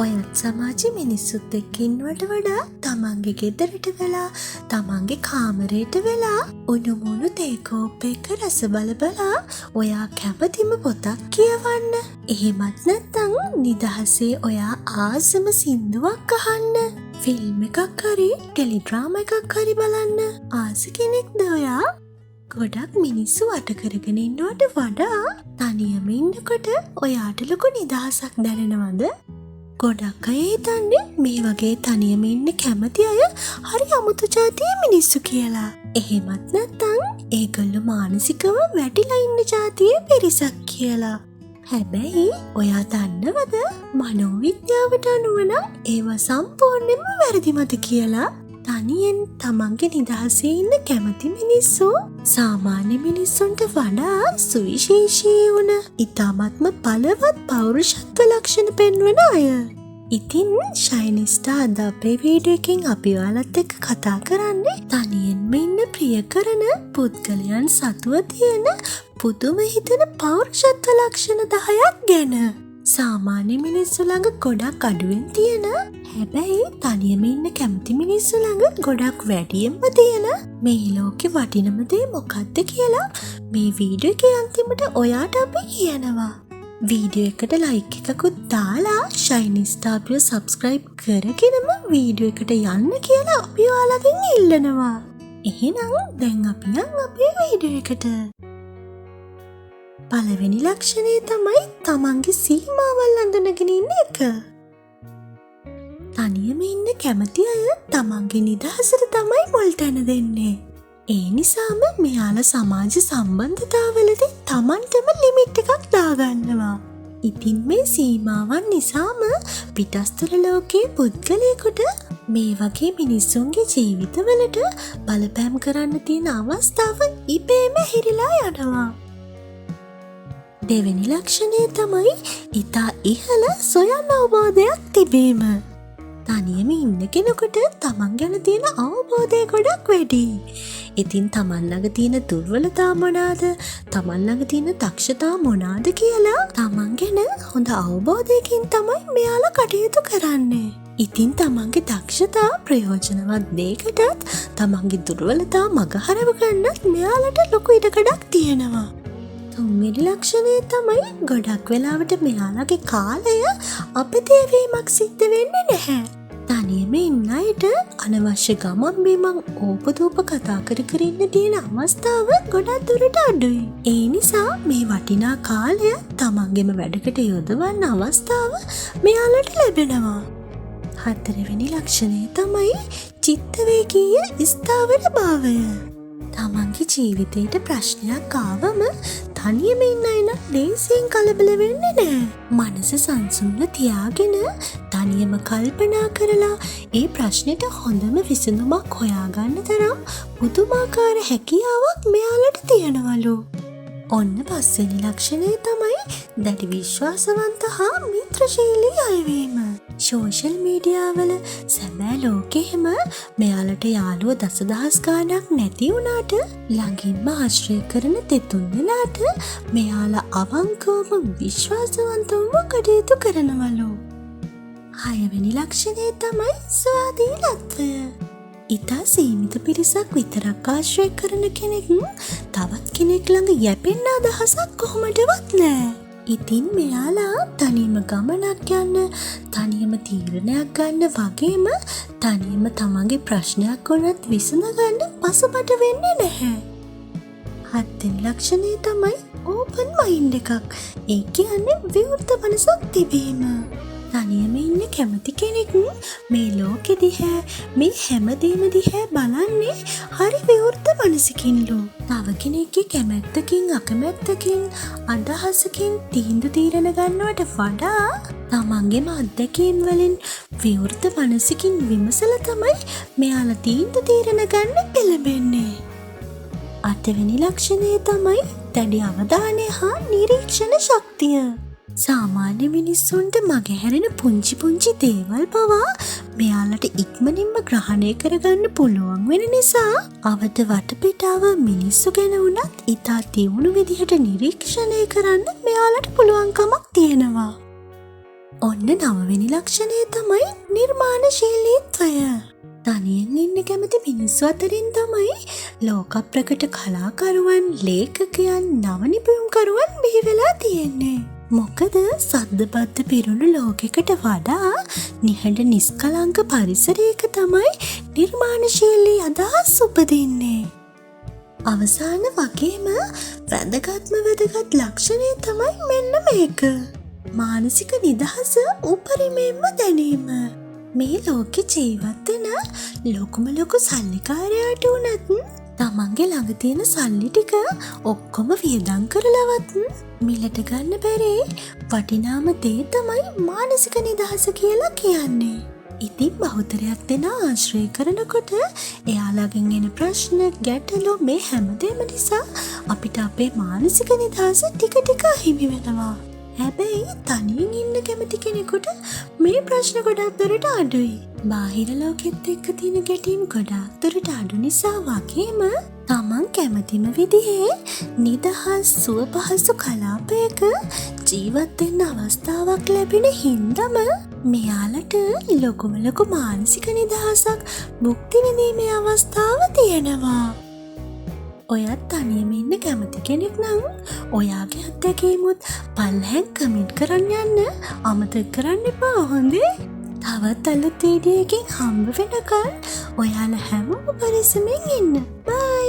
ඔයත් සමාජෙ මිනිස්සුත් එක්ක ඉන්නවට වඩා තමන්ගේ ගෙදරට වෙලා තමන්ගේ කාමරයට වෙලා උණුමුණු තේකෝප් එක රස බලා ඔයා කැමතිම පොතක් කියවන්න. එහෙමත් නැත්නම් නිදහසේ ඔයා ආසම සින්දුවක් අහන්න. ෆිල්ම් එකක් හරි ටෙලිඩ්‍රාමා එකක් හරි බලන්න. ආස කෙනෙක්ද ඔයා? ගොඩක් මිනිස්සු වට කරගෙන ඉන්නවට වඩා තනියම ඉන්නකොට ඔයාට ලොකු නිදහසක් දැනෙනවද? ගොඩක් අය හිතන්නේ මේ වගේ තනියම ඉන්න කැමති අය හරි අමුතු ජාතියේ මිනිස්සු කියලා. එහෙමත් නැත්නම් ඒගොල්ලෝ මානසිකව වැටිලා ඉන්න ජාතියේ පිරිසක් කියලා. හැබැයි ඔයා දන්නවද මනෝවිද්‍යාවට අනුව නම් ඒවා සම්පූර්ණයෙන්ම වැරදි මත කියලා? තනියෙන් තමන්ගේ නිදහසේ ඉන්න කැමති මිනිස්සු සාමාන්‍ය මිනිස්සුන්ට වඩා සුවිශේෂී වුණ ඉතාමත්ම බලවත් පෞරුෂත්ව ලක්ෂණ පෙන්වන අය. ඉතින් ශයිනිස්ටා අද අපේ වීඩියෝ එකෙන් අපි ඔයාලත් එක්ක කතා කරන්නේ තනියෙන්ම ඉන්න ප්‍රිය කරන පුද්ගලයන් සතුව තියෙන පුදුම හිතෙන පෞරුෂත්ව ලක්ෂණ 10ක් ගැන. සාමාන්‍ය මිනිස්සු ළඟ ගොඩක් අඩුවෙන් තියෙන හැබැයි තනියම ඉන්න කැමති මිනිස්සු ළඟ ගොඩක් වැඩියෙන්ම තියෙන මේ ලෝකෙ වටිනම දේ මොකක්ද කියලා මේ වීඩියෝ එකේ අන්තිමට ඔයාට අපි කියනවා. වීඩියෝ එකට ලයික් එකකුත් දාලා ශයිනිස්ටා අපිව සබ්ස්ක්‍රයිබ් කරගෙනම වීඩියෝ එකට යන්න කියලා අපි ඔයාලගෙන් ඉල්ලනවා. එහෙනම් දැන් අපි යන් අපේ වීඩියෝ එකට. පළවෙනි ලක්ෂණය තමයි තමන්ගේ සීමාවල් අඳුනගෙන ඉන්න එක. තනියම ඉන්න කැමති අය තමන්ගේ නිදහසට තමයි මුල් තැන දෙන්නේ. ඒ නිසාම මෙයාලා සමාජ සම්බන්ධතාවලදී තමන්ටම ලිමිට් එකක් දාගන්නවා. ඉතින් මේ සීමාවන් නිසාම පිටස්තර ලෝකයේ පුද්ගලයෙකුට මේ වගේ මිනිස්සුන්ගේ ජීවිතවලට බලපෑම් කරන්න තියෙන අවස්ථාව ඉබේම හිරිලා යනවා. දෙවෙනි ලක්ෂණය තමයි ඉතා ඉහළ සොයන අවබෝධයක් තිබීම. තනියම ඉන්න කෙනෙකුට තමන් ගැන තියෙන අවබෝධය ගොඩක් වැඩි. ඉතින් තමන් ළඟ තියෙන දුර්වලතා මොනවාද? තමන් ළඟ තියෙන දක්ෂතා මොනවාද කියලා තමන් ගැන හොඳ අවබෝධයකින් තමයි මෙයාලා කටයුතු කරන්නේ. ඉතින් තමන්ගේ දක්ෂතා ප්‍රයෝජනවත් දෙයකටත් තමන්ගේ දුර්වලතා මගහරව ගන්නත් මෙයාලට ලොකු ඉඩකඩක් තියෙනවා. තුන්වෙනි ලක්ෂණය තමයි ගොඩක් වෙලාවට මෙයාලගේ කාලය අපතේවීමක් සිද්ධ වෙන්නේ නැහැ. තනියම ඉන්න අයට අනවශ්‍ය ගමන් බිමන් ඕපදූප කතා කර ඉන්න තියෙන අවස්ථාව ගොඩක් දුරට අඩුයි. ඒ නිසා මේ වටිනා කාලය තමන්ගේම වැඩකට යොදවන්න අවස්ථාව මෙයාලට ලැබෙනවා. හතරවෙනි ලක්ෂණය තමයි චිත්තවේගීය ස්ථාවර භාවය. තමන්ගේ ජීවිතයට ප්‍රශ්නයක් ආවම තනියම ඉන්න අය නම් ලේසියෙන් කලබල වෙන්නේ නැහැ. මනස සංසුන්ව තියාගෙන තනියම කල්පනා කරලා ඒ ප්‍රශ්නෙට හොඳම විසඳුමක් හොයාගන්න තරම් පුදුමාකාර හැකියාවක් මෙයාලට තියෙනවලු. ඔන්න පස්වෙනි ලක්ෂණය තමයි දැඩි විශ්වාසවන්ත හා මිත්‍රශීලී අය වීම. සෝෂල් මීඩියා වල සැබෑ ලෝකෙම මෙයාලට යාළුවෝ දසදහස් ගාණක් නැති වුණාට ළඟින්ම ආශ්‍රය කරන දෙතුන් දෙනාට මෙයාලා අවංකවම විශ්වාසවන්තවම කටයුතු කරනවලු. හයවෙනි ලක්ෂණය තමයි ස්වාධීනත්වය. ඉතා සීමිත පිරිසක් විතරක් ආශ්‍රය කරන කෙනෙක් තවත් කෙනෙක් ළඟ යැපෙන්න අදහසක් කොහොමදවත් නෑ. ඉතින් මෙයාලා තනියම ගමනක් යන්න, තනියම තීරණයක් ගන්න වගේම තනියම තමන්ගේ ප්‍රශ්නයක් වුණත් විසඳගන්න පසුබට වෙන්නේ නැහැ. හත්වෙනි ලක්ෂණය තමයි ඕපන් මයින්ඩ් එකක්. ඒ කියන්නේ විවෘත මනසක් තිබීම. තනියම ඉන්න කැමති කෙනෙක් මේ ලෝකෙ දිහා මේ හැමදේම දිහා බලන්නේ හරි විවෘත මනසකින්ලු. තව කෙනෙක්ගේ කැමැත්තකින් අකමැත්තකින් අදහසකින් තීරණ ගන්නවට වඩා තමන්ගේම අත්දැකීම් වලින් විවෘත මනසකින් විමසලා තමයි මෙයාලා තීරණ ගන්න පෙළඹෙන්නේ. අටවෙනි ලක්ෂණය තමයි දැඩි අවධානය හා නිරීක්ෂණ ශක්තිය. සාමාන්‍ය මිනිස්සුන්ට මගහැරෙන පුංචි පුංචි දේවල් පවා මෙයාලට ඉක්මනින්ම ග්‍රහණය කරගන්න පුළුවන් වෙන නිසා අවත වටපිටාව මිනිස්සු ගැන වුණත් ඉතා තියුණු විදිහට නිරීක්ෂණය කරන්න මෙයාලට පුළුවන්කමක් තියෙනවා. ඔන්න 9 වෙනි ලක්ෂණය තමයි නිර්මාණශීලීත්වය. තනියෙන් ඉන්න කැමති මිනිස්සු අතරින් තමයි ලෝක ප්‍රකට කලාකරුවන්, ලේඛකයන්, නව නිපුණකරුවන් බිහි වෙලා තියෙන්නේ. මොකද සද්දපද්ද පිරුණු ලෝකයකට වඩා නිහඬ නිස්කලංක පරිසරයක තමයි නිර්මාණශීලී අදහස් උපදින්නේ. අවසාන වගේම වැදගත් ලක්ෂණය තමයි මෙන්න මේක. මානසික නිදහස උපරිමයෙන්ම දැනීම. මේ ලෝකෙ ජීවත් වෙන ලොකු සල්ලිකාරයාට වුණත් තමන්ගේ ළඟ තියෙන සල්ලි ටික ඔක්කොම වියදම් කරලවත් මිලට ගන්න බැරි වටිනාම දේ තමයි මානසික නිදහස කියලා කියන්නේ. ඉතින් බහුතරයක් දෙනා ආශ්‍රය කරනකොට එයාලගෙන් එන ප්‍රශ්න, ගැටලු මේ හැමදේම නිසා අපිට අපේ මානසික නිදහස ටික අහිමි වෙනවා. හැබැයි තනියෙන් ඉන්න කැමති කෙනෙකුට මේ ප්‍රශ්න ගොඩක් දුරට අඩුයි. බාහිර ලෝකෙත් එක්ක තියෙන ගැටීම් ගොඩක් දුරට අඩු නිසා වගේම තමන් කැමතිම විදිහේ නිදහස් සුව පහසු කලාපයක ජීවත් වෙන්න අවස්ථාවක් ලැබෙන හින්දම මෙයාලට ලොකු මානසික නිදහසක් භුක්ති විඳීමේ අවස්ථාව තියෙනවා. ඔයත් තනියම ඉන්න කැමති කෙනෙක් නම් ඔයාගේ අත්දැකීමුත් පල්ලෙන් කමෙන්ට් කරන්න යන්න අමතක කරන්න එපා හොඳේ. තවත් අලුත් වීඩියෝ එකකින් හම්බ වෙනකන් ඔයාලා හැමෝම පරිස්සමෙන් ඉන්න. බයි.